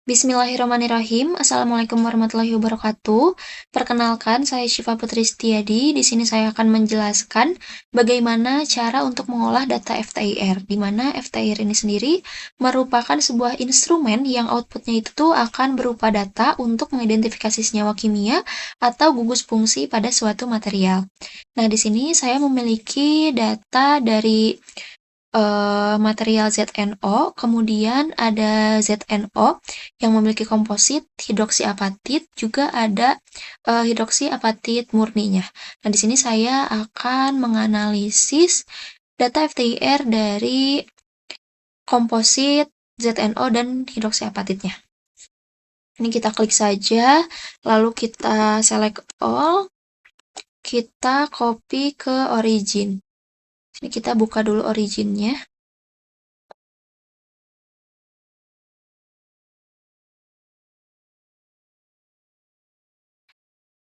Bismillahirrahmanirrahim. Assalamualaikum warahmatullahi wabarakatuh. Perkenalkan, saya Syifa Putri Setiadi. Di sini saya akan menjelaskan bagaimana cara untuk mengolah data FTIR, di mana FTIR ini sendiri merupakan sebuah instrumen yang outputnya itu tuh akan berupa data untuk mengidentifikasi senyawa kimia atau gugus fungsi pada suatu material. Nah, di sini saya memiliki data dari material ZNO, kemudian ada ZNO yang memiliki komposit hidroksiapatit, juga ada hidroksiapatit murninya. Nah, di sini saya akan menganalisis data FTIR dari komposit ZNO dan hidroksiapatitnya. Ini kita klik saja, lalu kita select all, kita copy ke origin. Ini kita buka dulu originnya.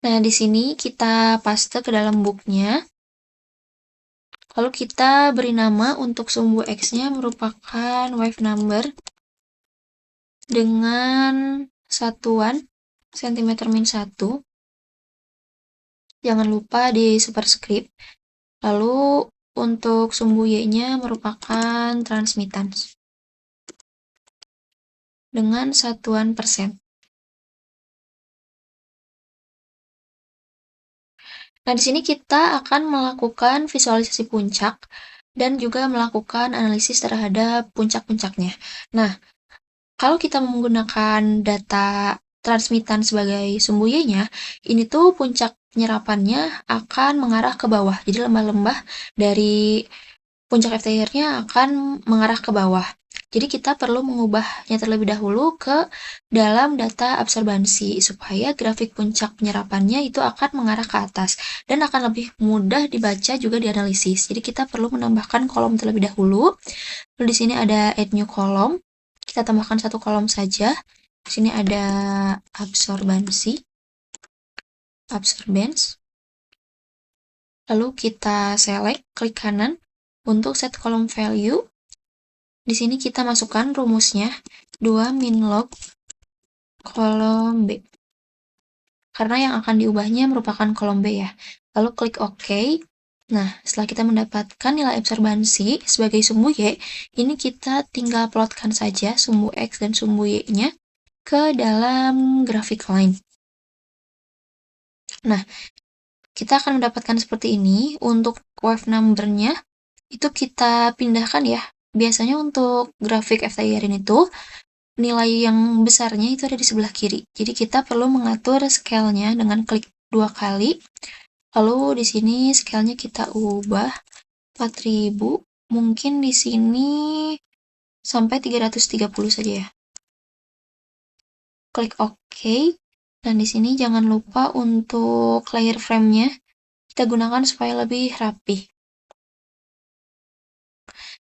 Nah, di sini kita paste ke dalam booknya. Lalu kita beri nama untuk sumbu X-nya merupakan wave number dengan satuan cm-1. Jangan lupa di superscript. Lalu untuk sumbu Y-nya merupakan transmittance dengan satuan persen. Nah, di sini kita akan melakukan visualisasi puncak dan juga melakukan analisis terhadap puncak-puncaknya. Nah, kalau kita menggunakan data transmitan sebagai sumbu Y-nya, ini tuh puncak penyerapannya akan mengarah ke bawah. Jadi lembah-lembah dari puncak FTIR-nya akan mengarah ke bawah. Jadi kita perlu mengubahnya terlebih dahulu ke dalam data absorbansi supaya grafik puncak penyerapannya itu akan mengarah ke atas dan akan lebih mudah dibaca juga dianalisis. Jadi kita perlu menambahkan kolom terlebih dahulu. Lalu di sini ada add new column. Kita tambahkan satu kolom saja. Di sini ada absorbansi, absorbance. Lalu kita select, klik kanan untuk set column value. Di sini kita masukkan rumusnya 2 min log kolom B. Karena yang akan diubahnya merupakan kolom B ya. Lalu klik OK. Nah, setelah kita mendapatkan nilai absorbansi sebagai sumbu Y, ini kita tinggal plotkan saja sumbu X dan sumbu Y-nya ke dalam grafik line. Nah, kita akan mendapatkan seperti ini. Untuk wave number-nya, itu kita pindahkan ya. Biasanya untuk grafik FTIR ini tuh, nilai yang besarnya itu ada di sebelah kiri. Jadi kita perlu mengatur scale-nya dengan klik 2 kali. Lalu di sini scale-nya kita ubah 4000. Mungkin di sini sampai 330 saja ya. Klik OK. Dan di sini jangan lupa untuk layer frame-nya kita gunakan supaya lebih rapi.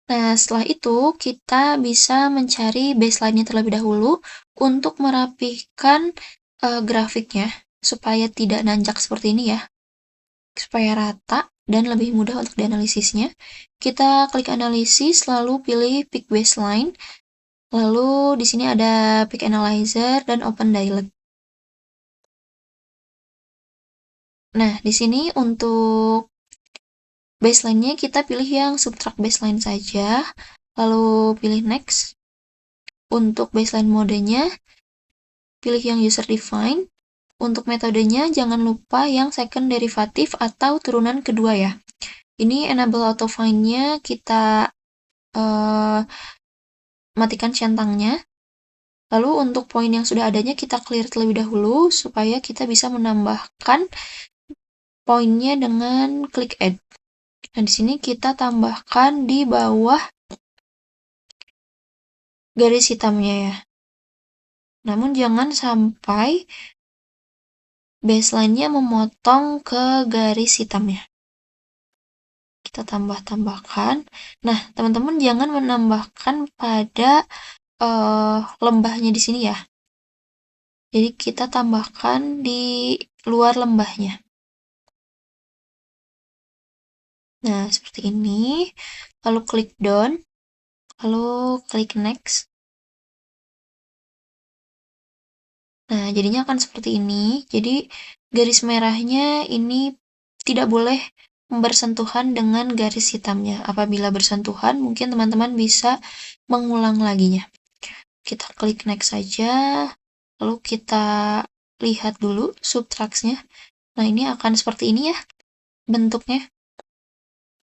Nah, setelah itu kita bisa mencari baseline-nya terlebih dahulu untuk merapihkan grafiknya supaya tidak nanjak seperti ini ya. Supaya rata dan lebih mudah untuk dianalisisnya. Kita klik analisis lalu pilih pick baseline. Lalu di sini ada pick analyzer dan open dialog. Nah, di sini untuk baseline-nya kita pilih yang subtract baseline saja, lalu pilih next. Untuk baseline modenya, pilih yang user define. Untuk metodenya, jangan lupa yang second derivative atau turunan kedua ya. Ini enable auto find-nya kita matikan centangnya. Lalu untuk poin yang sudah adanya kita clear terlebih dahulu supaya kita bisa menambahkan poinnya dengan klik add. Nah, di sini kita tambahkan di bawah garis hitamnya ya. Namun jangan sampai baseline-nya memotong ke garis hitamnya. Kita tambahkan. Nah, teman-teman jangan menambahkan pada lembahnya di sini ya. Jadi kita tambahkan di luar lembahnya. Nah, seperti ini. Lalu klik done. Lalu klik next. Nah, jadinya akan seperti ini. Jadi, garis merahnya ini tidak boleh bersentuhan dengan garis hitamnya. Apabila bersentuhan, mungkin teman-teman bisa mengulang laginya. Kita klik next saja, lalu kita lihat dulu subtraksnya. Nah, ini akan seperti ini ya bentuknya.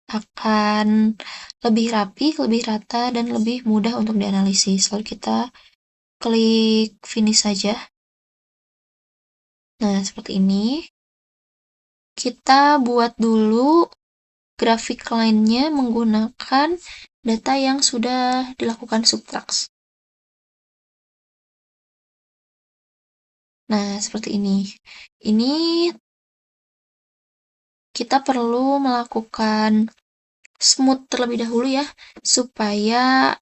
Akan lebih rapi, lebih rata, dan lebih mudah untuk dianalisis. Lalu kita klik finish saja. Nah, seperti ini. Kita buat dulu grafik line-nya menggunakan data yang sudah dilakukan subtract. Nah, seperti ini. Ini kita perlu melakukan smooth terlebih dahulu ya, supaya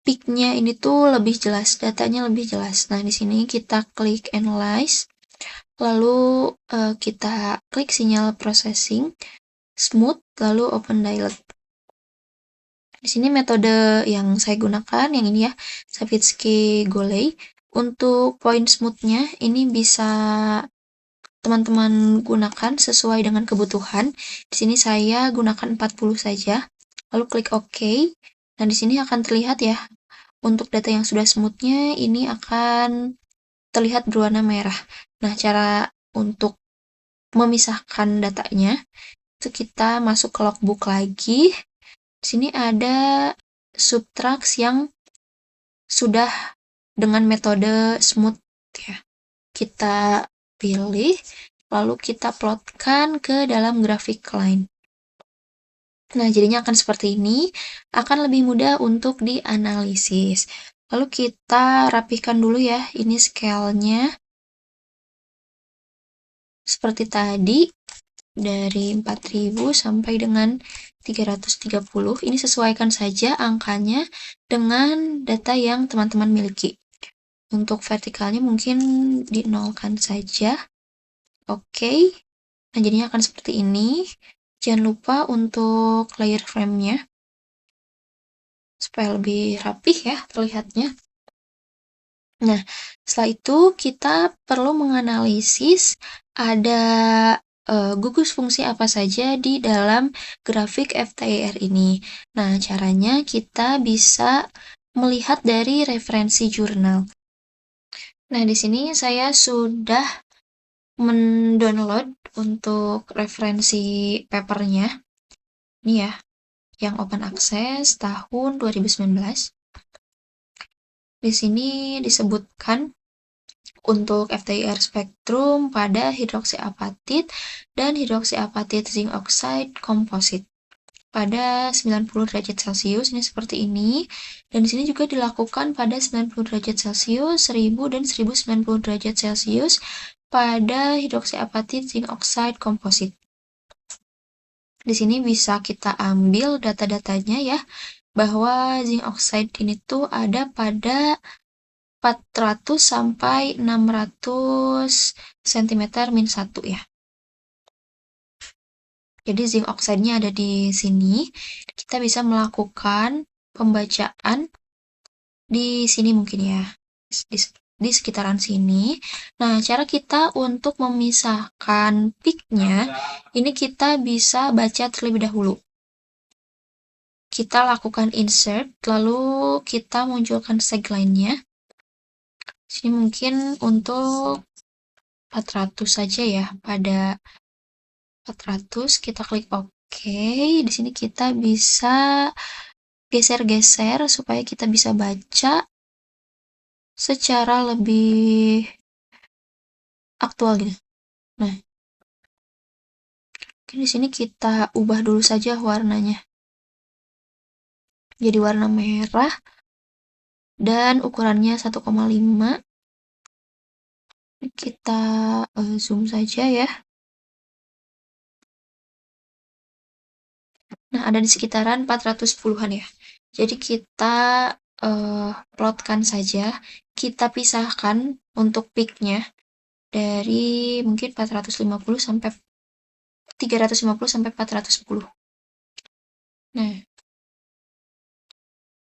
peak-nya ini tuh lebih jelas, datanya lebih jelas. Nah, di sini kita klik analyze, lalu kita klik sinyal processing, smooth, lalu open dialog. Di sini metode yang saya gunakan, yang ini ya, Savitsky Golay. Untuk point smooth-nya, ini bisa teman-teman gunakan sesuai dengan kebutuhan. Di sini saya gunakan 40 saja. Lalu klik OK. Nah, di sini akan terlihat ya, untuk data yang sudah smooth-nya, ini akan terlihat berwarna merah. Nah, cara untuk memisahkan datanya, itu kita masuk ke logbook lagi. Di sini ada subtract yang sudah dengan metode smooth ya. Kita pilih, lalu kita plotkan ke dalam grafik line. Nah, jadinya akan seperti ini, akan lebih mudah untuk dianalisis. Lalu kita rapihkan dulu ya, ini scale-nya. Seperti tadi, dari 4000 sampai dengan 330. Ini sesuaikan saja angkanya dengan data yang teman-teman miliki. Untuk vertikalnya mungkin dinolkan saja. Oke. Nah, jadinya akan seperti ini. Jangan lupa untuk layer frame-nya, supaya lebih rapih ya terlihatnya. Nah, setelah itu kita perlu menganalisis ada gugus fungsi apa saja di dalam grafik FTIR ini. Nah, caranya kita bisa melihat dari referensi jurnal. Nah, di sini saya sudah mendownload untuk referensi papernya. Ini ya, yang open access tahun 2019. Di sini disebutkan untuk FTIR spektrum pada hidroksiapatit dan hidroksiapatit zinc oxide composite pada 90 derajat Celcius, ini seperti ini. Dan di sini juga dilakukan pada 90 derajat Celcius, 1000 dan 1090 derajat Celcius pada hidroksiapatit zinc oxide composite. Di sini bisa kita ambil data-datanya ya, bahwa zinc oxide ini tuh ada pada 400 sampai 600 cm min 1 ya. Jadi zinc oxide-nya ada di sini. Kita bisa melakukan pembacaan di sini mungkin ya. Di sekitaran sini. Nah, cara kita untuk memisahkan peak-nya, ini kita bisa baca terlebih dahulu. Kita lakukan insert, lalu kita munculkan segline-nya. Sini mungkin untuk 400 saja ya, pada 400 kita klik OK. Di sini kita bisa geser-geser supaya kita bisa baca secara lebih aktual gitu. Nah, di sini kita ubah dulu saja warnanya. Jadi warna merah dan ukurannya 1,5. Kita zoom saja ya. Nah, ada di sekitaran 410-an ya. Jadi kita plotkan saja. Kita pisahkan untuk peak-nya dari mungkin 450 sampai 350 sampai 410. Nah,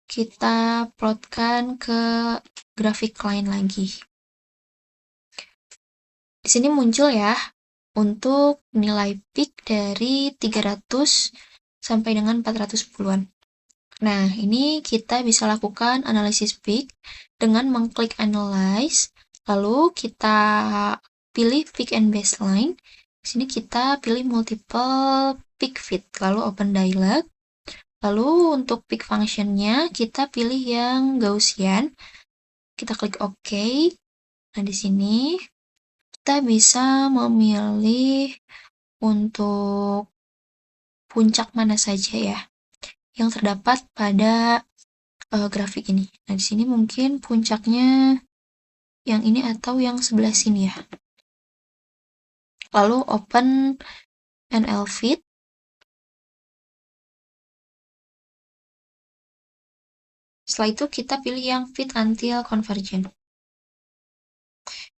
kita plotkan ke grafik line lagi. Di sini muncul ya untuk nilai peak dari 300 sampai dengan 410-an. Nah, ini kita bisa lakukan analisis peak dengan mengklik analyze, lalu kita pilih peak and baseline. Di sini kita pilih multiple peak fit, lalu open dialog. Lalu untuk peak function-nya kita pilih yang Gaussian. Kita klik OK. Nah, di sini kita bisa memilih untuk puncak mana saja ya yang terdapat pada grafik ini. Nah, di sini mungkin puncaknya yang ini atau yang sebelah sini ya. Lalu open NL fit. Setelah itu kita pilih yang fit until convergent.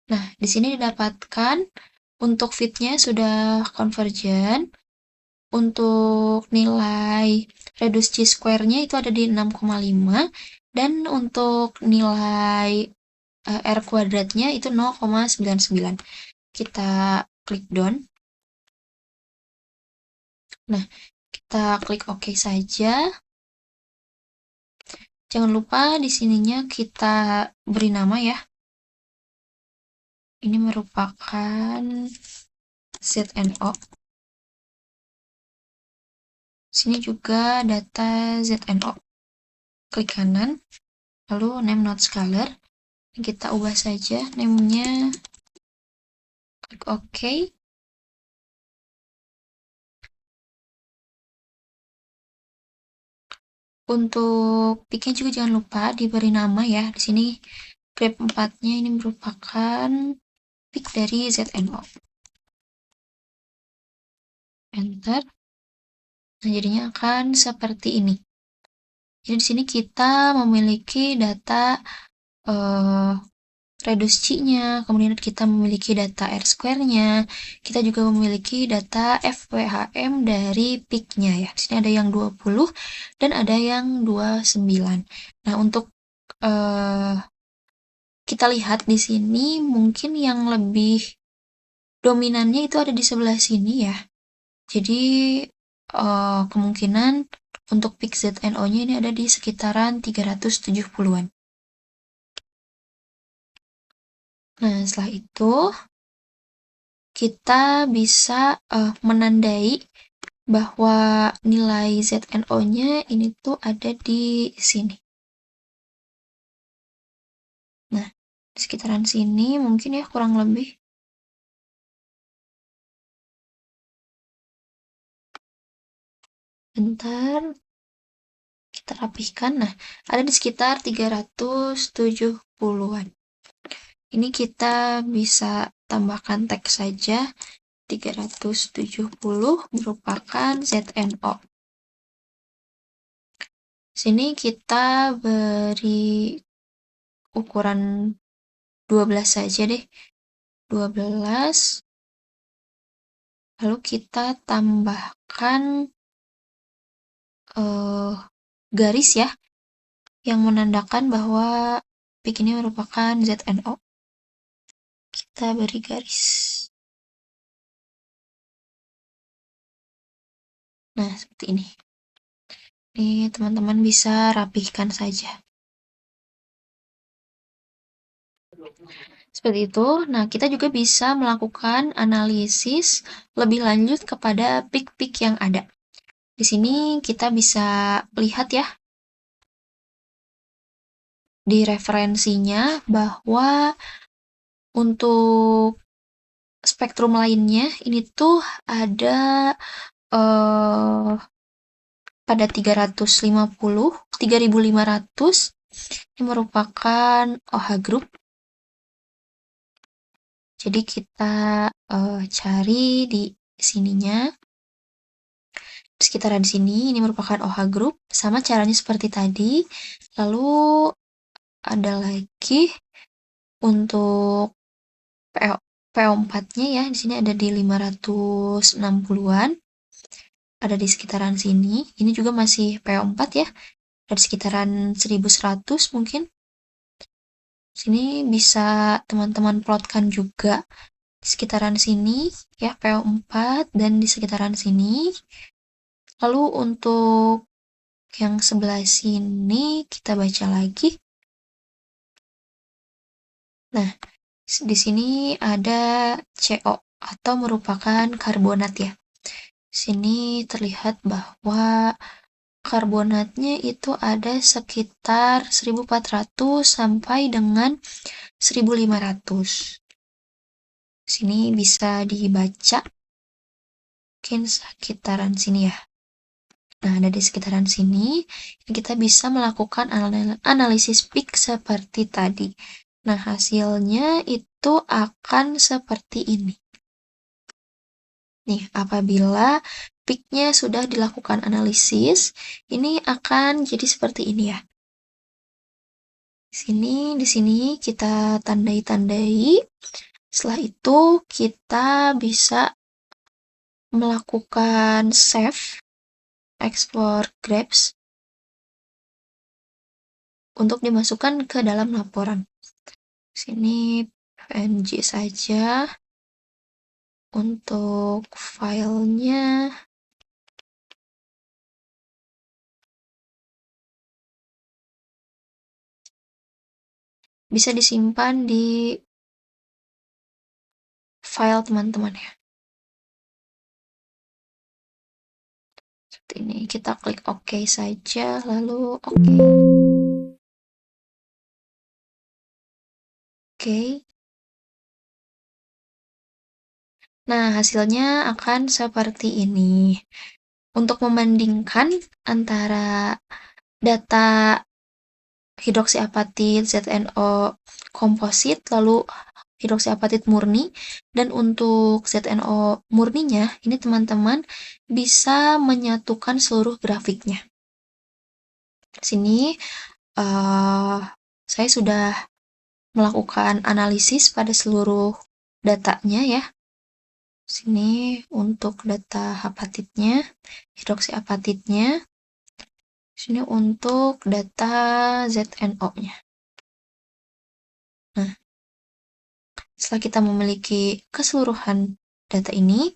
Nah, di sini didapatkan untuk fitnya sudah convergent. Untuk nilai reduce chi-square-nya itu ada di 6,5 dan untuk nilai R kuadratnya itu 0,99. Kita klik down. Nah, kita klik OK saja. Jangan lupa di sininya kita beri nama ya. Ini merupakan ZNO. Sini juga data ZNO. Klik kanan, lalu name not scalar. Kita ubah saja name-nya. Klik OK. Untuk peak-nya juga jangan lupa diberi nama ya. Di sini grep 4-nya ini merupakan peak dari ZNO. Enter. Nah, jadinya akan seperti ini. Jadi di sini kita memiliki data reduce chi-nya, kemudian kita memiliki data R square-nya, kita juga memiliki data FWHM dari peak-nya ya. Di sini ada yang 20 dan ada yang 29. Nah, untuk kita lihat di sini mungkin yang lebih dominannya itu ada di sebelah sini ya. Jadi kemungkinan untuk peak ZNO-nya ini ada di sekitaran 370-an. Nah, setelah itu kita bisa menandai bahwa nilai ZNO-nya ini tuh ada di sini. Nah, di sekitaran sini mungkin ya kurang lebih. Bentar. Kita rapihkan. Nah, ada di sekitar 370-an. Ini kita bisa tambahkan teks saja. 370 merupakan ZNO. Sini kita beri ukuran 12 saja deh. 12. Lalu kita tambahkan garis ya, yang menandakan bahwa peak ini merupakan ZNO. Kita beri garis. Nah, seperti ini. Ini teman-teman bisa rapihkan saja. Seperti itu. Nah, kita juga bisa melakukan analisis lebih lanjut kepada peak-peak yang ada. Di sini kita bisa lihat ya di referensinya bahwa untuk spektrum lainnya ini tuh ada pada 3.500 ini merupakan OH group. Jadi kita cari di sininya. Di sekitaran sini ini merupakan OH group. Sama caranya seperti tadi. Lalu ada lagi untuk PO4-nya ya. Di sini ada di 560-an. Ada di sekitaran sini. Ini juga masih PO4 ya. Ada di sekitaran 1100 mungkin. Sini bisa teman-teman plotkan juga di sekitaran sini ya, PO4 dan di sekitaran sini. Lalu untuk yang sebelah sini kita baca lagi. Nah, di sini ada CO atau merupakan karbonat ya. Sini terlihat bahwa karbonatnya itu ada sekitar 1400 sampai dengan 1500. Sini bisa dibaca mungkin sekitaran sini ya. Nah, ada di sekitaran sini kita bisa melakukan analisis peak seperti tadi. Nah, hasilnya itu akan seperti ini. Nih, apabila peaknya sudah dilakukan analisis, ini akan jadi seperti ini ya. Di sini kita tandai-tandai. Setelah itu kita bisa melakukan save, explore graphs untuk dimasukkan ke dalam laporan. Sini PNG saja. Untuk filenya bisa disimpan di file teman-teman ya. Seperti ini, kita klik OK saja, lalu OK. Oke. Nah, hasilnya akan seperti ini. Untuk membandingkan antara data hidroksiapatit ZNO komposit lalu hidroksiapatit murni, dan untuk ZNO murninya ini teman-teman bisa menyatukan seluruh grafiknya. Sini saya sudah melakukan analisis pada seluruh datanya ya. Sini untuk data hepatitnya, hidroksiapatitnya. Sini untuk data ZNO-nya. Nah, setelah kita memiliki keseluruhan data ini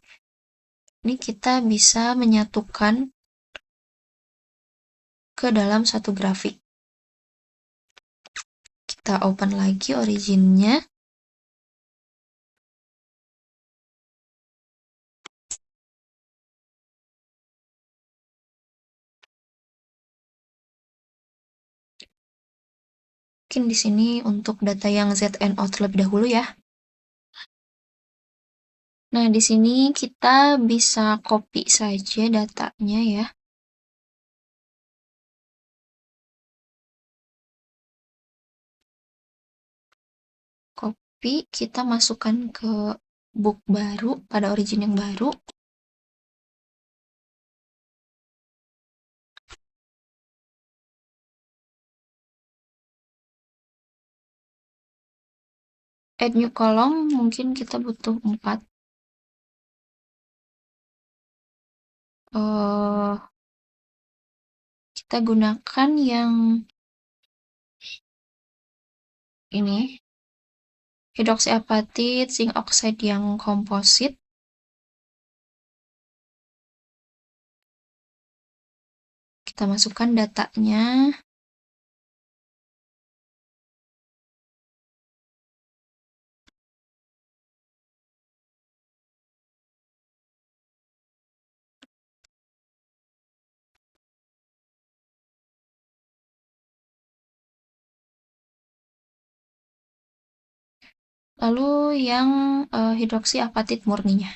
kita bisa menyatukan ke dalam satu grafik. Kita open lagi originnya. Mungkin di sini untuk data yang ZNO terlebih dahulu ya. Nah, di sini kita bisa copy saja datanya ya. Copy, kita masukkan ke book baru pada origin yang baru. Add new column, mungkin kita butuh 4. Kita gunakan yang ini, hidroksiapatit zinc oxide yang komposit. Kita masukkan datanya. Lalu yang hidroksiapatit murninya.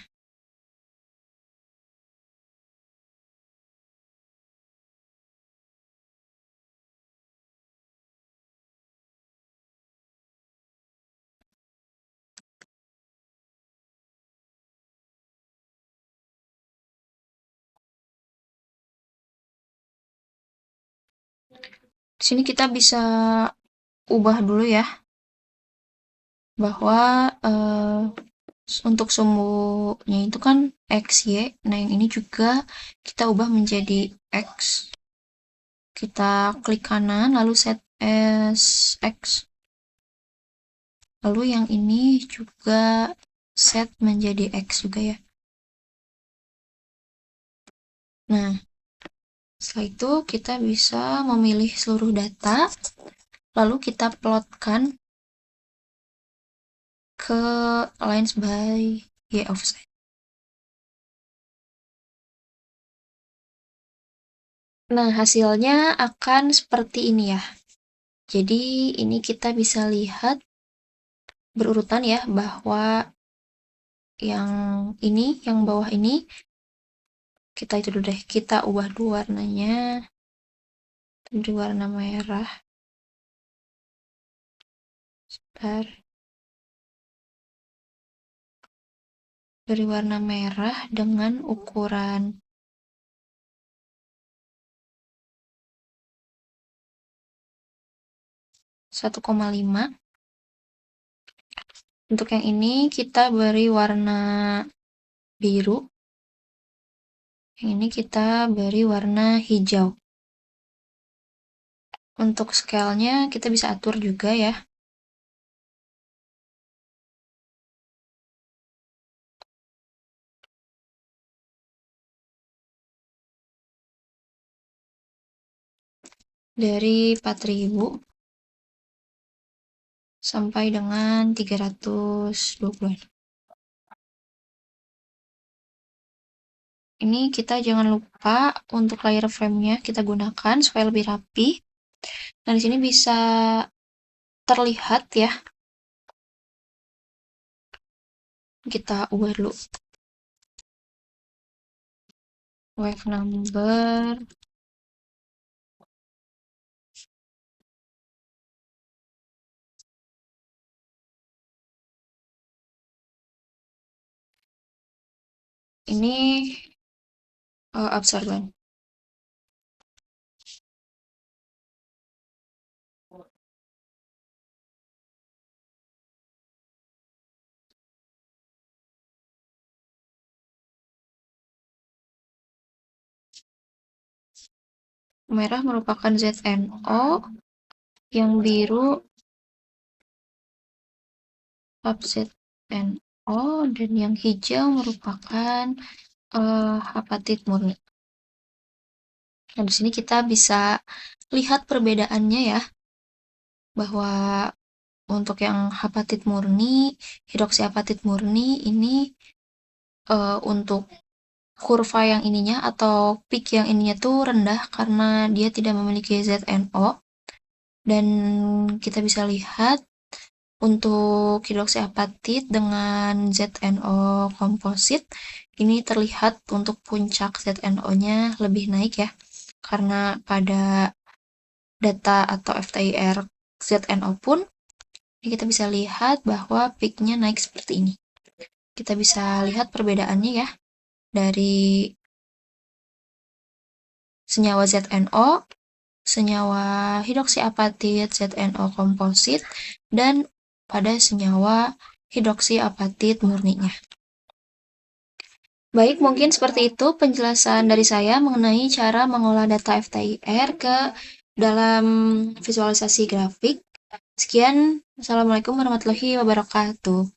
Di sini kita bisa ubah dulu ya, bahwa untuk sumbunya itu kan XY. Nah, yang ini juga kita ubah menjadi X. Kita klik kanan, lalu set as X. Lalu yang ini juga set menjadi X juga ya. Nah, setelah itu kita bisa memilih seluruh data, lalu kita plotkan ke lines by y of z. Nah, hasilnya akan seperti ini ya. Jadi, ini kita bisa lihat berurutan ya, bahwa yang ini, yang bawah ini, kita itu dulu deh, kita ubah dulu warnanya menjadi warna merah. Sebentar. Dari warna merah dengan ukuran 1,5. Untuk yang ini kita beri warna biru. Yang ini kita beri warna hijau. Untuk scale-nya kita bisa atur juga ya. Dari 4000 sampai dengan 320. Ini kita jangan lupa untuk layer frame-nya kita gunakan supaya lebih rapi. Nah, di sini bisa terlihat ya. Kita ubah dulu wave number. Ini absorban. Merah merupakan ZNO, yang biru ZNO, dan yang hijau merupakan apatit murni. Nah, di sini kita bisa lihat perbedaannya ya, bahwa untuk yang apatit murni, hidroksiapatit murni ini untuk kurva yang ininya atau peak yang ininya tuh rendah karena dia tidak memiliki ZNO. Dan kita bisa lihat untuk hidroksiapatit dengan ZNO komposit, ini terlihat untuk puncak ZNO-nya lebih naik ya, karena pada data atau FTIR ZNO pun, ini kita bisa lihat bahwa peak-nya naik seperti ini. Kita bisa lihat perbedaannya ya, dari senyawa ZNO, senyawa hidroksiapatit ZNO komposit, dan pada senyawa hidroksiapatit murninya. Baik, mungkin seperti itu penjelasan dari saya mengenai cara mengolah data FTIR ke dalam visualisasi grafik. Sekian, Assalamualaikum warahmatullahi wabarakatuh.